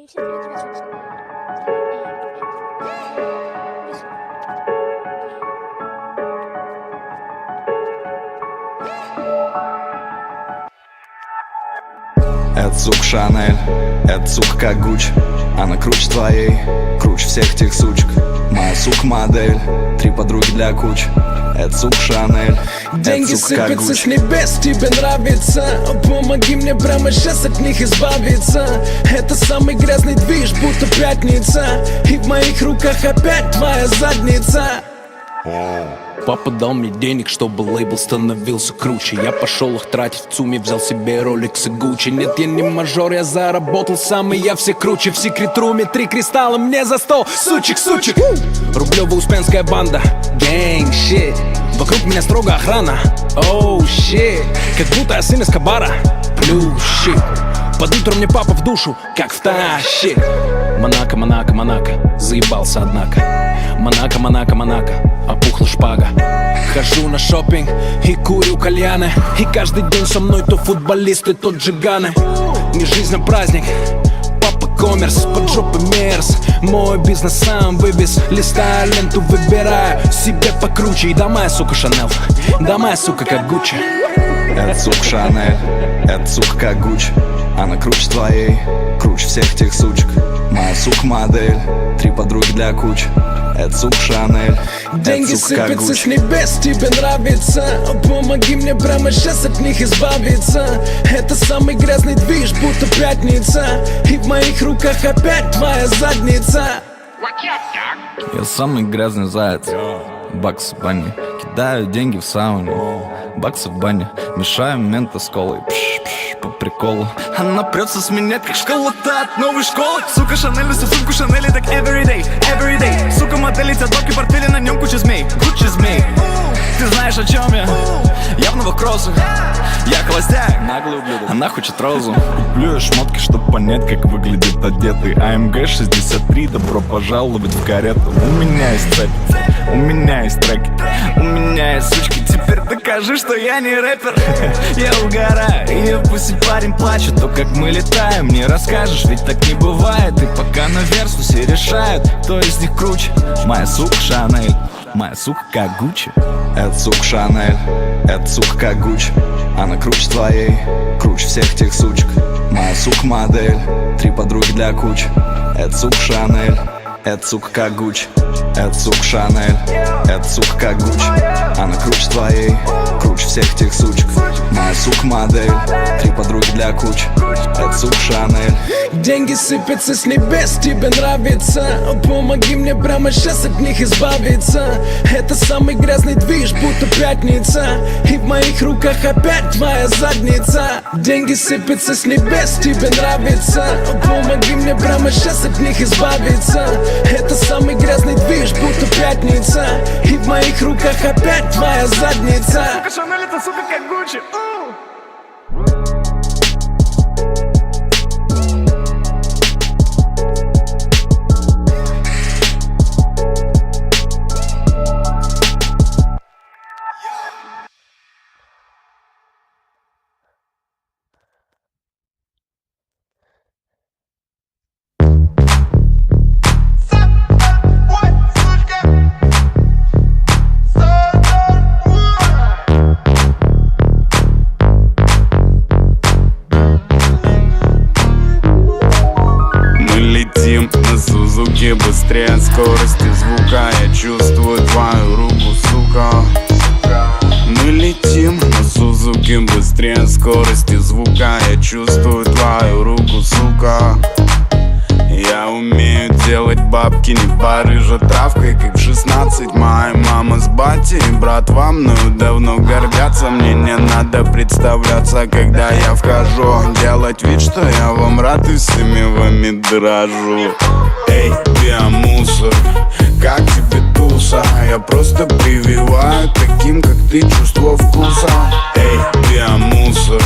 Это сука Шанель, это сука как Гуч. Она круче твоей, круче всех тех сучек. Моя сука модель, 3 подруги для куч. Это сука Шанель, деньги это сука как сыпятся Гуч. с небес, тебе нравится? Помоги мне прямо сейчас от них избавиться. Это самый грязный движ, будто пятница. И в моих руках опять твоя задница. Папа дал мне денег, чтобы лейбл становился круче. Я пошел их тратить в ЦУМе, взял себе Rolex и Gucci. Нет, я не мажор, я заработал сам, и я все круче. В секрет-руме 3 кристалла мне за 100 сучек. Рублево-Успенская банда, gang shit. Вокруг меня строго охрана, oh shit. Как будто я сын Эскобара, blue shit. Под утро мне папа в душу, как втащит. Монако, Монако, Монако, заебался однако. Монако, Монако, Монако, опухла шпага. Хожу на шопинг и курю кальяны. И каждый день со мной то футболисты, то джиганы. Не жизнь, а праздник. Папа коммерс, под жопой мерз. Мой бизнес сам вывез. Листаю ленту, выбираю себе покруче. И да моя сука Шанель, да моя сука как Гуччи. Это сука Шанель, это сука как Гуч. Она круче твоей, круче всех тех сучек. Моя сука модель, 3 подруги для куч. Это сука Шанель, деньги это сука как сыпятся Гуч. с небес, тебе нравится? Помоги мне прямо сейчас от них избавиться. Это самый грязный движ, будто пятница. И в моих руках опять твоя задница. Я самый грязный заяц. Баксы в бане, кидаю деньги в сауну. Баксы в бане, мешаю мента с колой. Пш, по приколу. Она прется с меня, как школа-то от новой школы. Сука Шанель, несу сумку Шанель, так everyday. Сука модель, тетборки, портфели, на нем куча змей. Гуччи змей. Ты знаешь, о чем я? Я в новых кроссах. Я холостяк, наглый ублюдок. Она хочет розу. Куплю я шмотки, чтоб понять, как выглядит одетый. АМГ 63, добро пожаловать в карету. У меня есть цепь, у меня есть треки, у меня есть сучки. Теперь докажи, что я не рэпер. Я угораю, и пусть парень плачет. То, как мы летаем, не расскажешь, ведь так не бывает. И пока на версу все решают, кто из них круче. Моя сука Шанель, моя сука как Гуччи. Это сука Шанель, это сука как Гуч. Она круче твоей, круче всех тех сучек. Моя сука модель, 3 подруги для куч. Это сука Шанель, это сука как Гуч. Это сука Шанель, это сука как Гуч. Она круче твоей, круче всех тех сучек. Моя сука модель, 3 подруги для куч. Это сука Шанель. Деньги сыпятся с небес, тебе нравится? Помоги мне прямо сейчас от них избавиться. Это самый грязный движ, будто пятница. И в моих руках опять твоя задница. Деньги сыпятся с небес, тебе нравится? Помоги мне прямо сейчас от них избавиться. Это самый грязный движ, будто пятница. И в моих руках опять твоя задница. Сука Шанель, это сука как Гуччи. Быстрее от скорости звука, я чувствую твою руку, сука. Мы летим на Сузуки быстрее от скорости звука, я чувствую твою руку, сука. Я умею делать бабки не барыжа травкой, как в 16. Моя мама с батей и братва мною давно гордятся. Мне не надо представляться, когда я вхожу, делать вид, что я вам рад и всеми вами дрожу. Эй, биомусор, как тебе туса? Я просто прививаю таким, как ты, чувство вкуса. Эй, биомусор,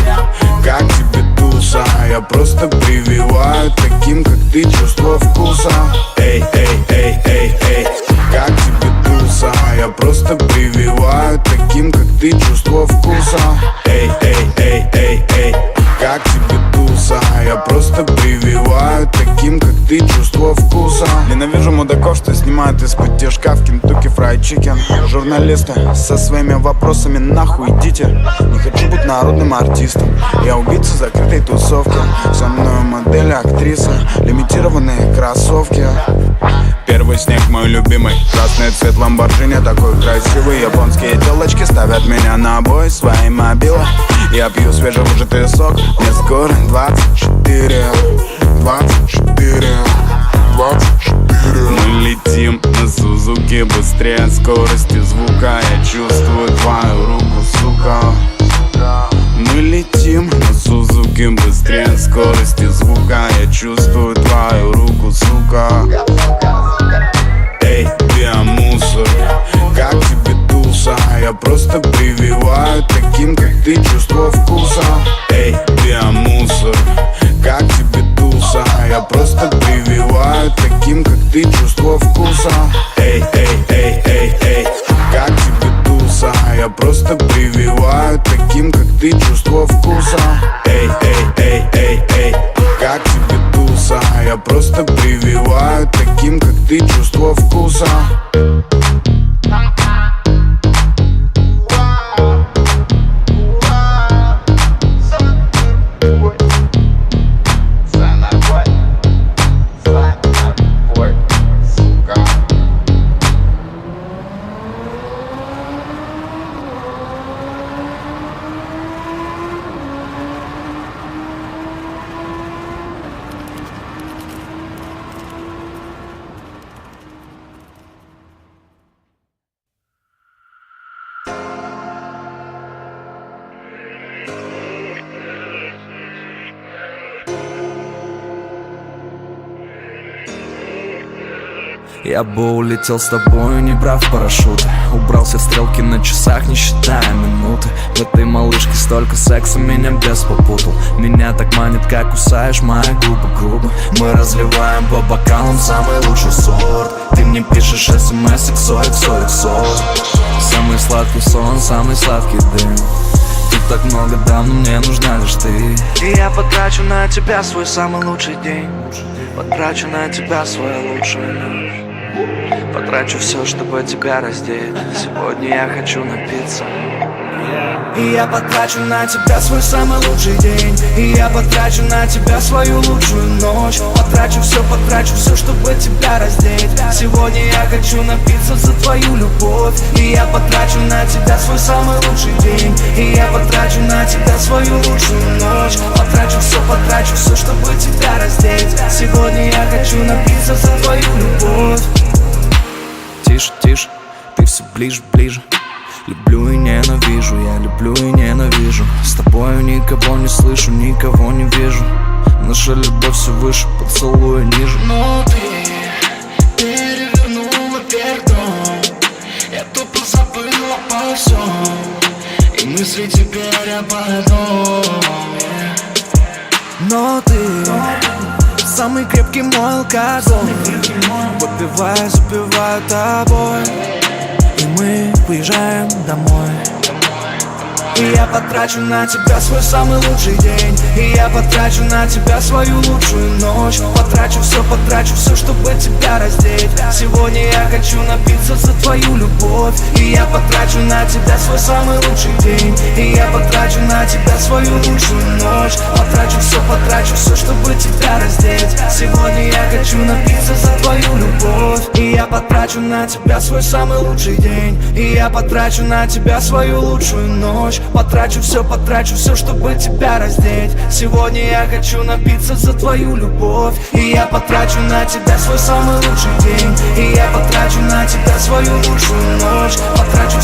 как тебе туса? Я просто прививаю таким, как ты, чувство вкуса. Эй, эй, эй, эй, эй, как тебе туса? Я просто прививаю таким, как ты, чувство вкуса. Эй, эй, эй, эй, эй, как тебе туса? Я просто прививаю таким, как ты чувство вкуса. Ненавижу мудаков, что снимают из-под тяжка в Кентукки Фрайд Чикен. Журналисты со своими вопросами нахуй идите. Не хочу быть народным артистом, я убийца закрытой тусовки. Со мной модели, актрисы, лимитированные кроссовки. Первый снег мой любимый, красный цвет Ламборджини такой красивый. Японские телочки ставят меня на обои свои мобилы. Я пью свежевыжатый сок, мне скоро 24. Мы летим на Сузуки быстрее скорости звука. Я чувствую твою руку, сука. Мы летим на Сузуки быстрее скорости звука. Я чувствую твою руку, сука. Эй, биомусор, как тебе туса? Я просто прививаю таким, как ты, чувство вкуса. Эй, биомусор, как тебе туса? Я просто прививаю таким, как ты, чувство вкуса. Эй, эй, эй, эй, эй, как тебе туса? Я просто прививаю таким, как ты, чувство вкуса. Эй, эй, эй, эй, эй, как тебе туса? Я просто прививаю таким, как ты, чувство вкуса. Я бы улетел с тобою, не брав парашюта. Убрал все стрелки на часах, не считая минуты. В этой малышке столько секса, меня бес попутал. Меня так манит, как кусаешь мои губы грубо. Мы разливаем по бокалам самый лучший сорт. Ты мне пишешь смс XOXO. Самый сладкий сон, самый сладкий дым. Тут так много дам, но мне нужна лишь ты. И я потрачу на тебя свой самый лучший день. Потрачу на тебя свою лучшую ночь. Потрачу все, чтобы тебя раздеть. Сегодня я хочу напиться. И я потрачу на тебя свой самый лучший день. И я потрачу на тебя свою лучшую ночь. Потрачу все, чтобы тебя раздеть. Сегодня я хочу напиться за твою любовь. И я потрачу на тебя свой самый лучший день. И я потрачу на тебя свою лучшую ночь. Потрачу все, чтобы тебя раздеть. Сегодня я хочу напиться за твою любовь. Тише, тише, ты все ближе, ближе. Люблю и ненавижу, я люблю и ненавижу. С тобою никого не слышу, никого не вижу. Наша любовь все выше, поцелуя ниже. Но ты перевернула вверх дом. Я тупо забыла обо всем. И мысли теперь об одном. Но ты самый крепкий мой алкоголь. Выпивая, запиваю тобой. И мы уезжаем домой. И я потрачу на тебя свой самый лучший день. И я потрачу на тебя свою лучшую ночь. Потрачу все, чтобы тебя раздеть. Сегодня я хочу напиться за твою любовь. И я потрачу на тебя свой самый лучший день. И я потрачу на тебя свою лучшую ночь. Потрачу все, чтобы тебя раздеть. Сегодня я хочу напиться за твою любовь. И я потрачу на тебя свой самый лучший день. И я потрачу на тебя свою лучшую ночь. Потрачу все, чтобы тебя раздеть. Сегодня я хочу напиться за твою любовь. И я потрачу на тебя свой самый лучший день. И я потрачу на тебя свою лучшую ночь. Потрачу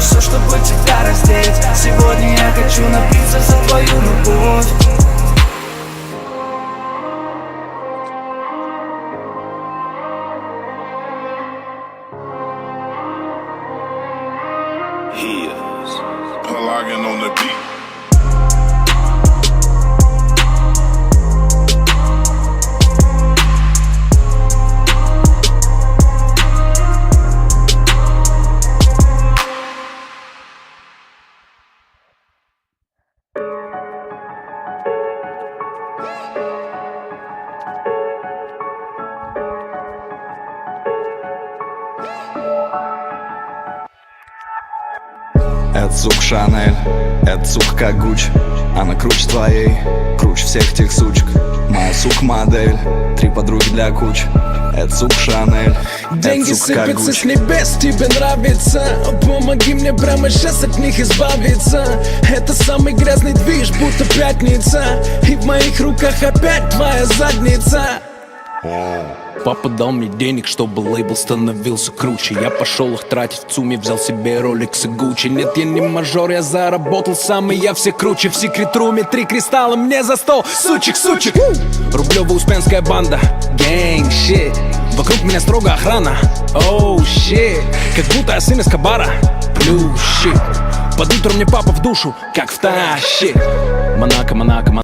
все, чтобы тебя раздеть. Сегодня я хочу напиться за твою любовь. Logging on the beat. Это сук Шанель, это сука как Гуч. Она круче твоей, круче всех тех сучек. Моя сука модель, 3 подруги для куч. Это сук Шанель, Деньги это сука как сыпятся Гуч. с небес, тебе нравится. Помоги мне прямо сейчас от них избавиться. Это самый грязный движ, будто пятница. И в моих руках опять твоя задница. Папа дал мне денег, чтобы лейбл становился круче. Я пошел их тратить в ЦУМе, взял себе Rolex и Gucci. Нет, я не мажор, я заработал сам, и я все круче. В секрет-руме 3 кристалла мне за стол. Сучек, сучек. Рублево-Успенская банда, гэнг, щит. Вокруг меня строго охрана, оу, щит. Как будто я сын Эскобара, плюс щит. Под утро мне папа в душу, как втащит. Монако, Монако, Монако.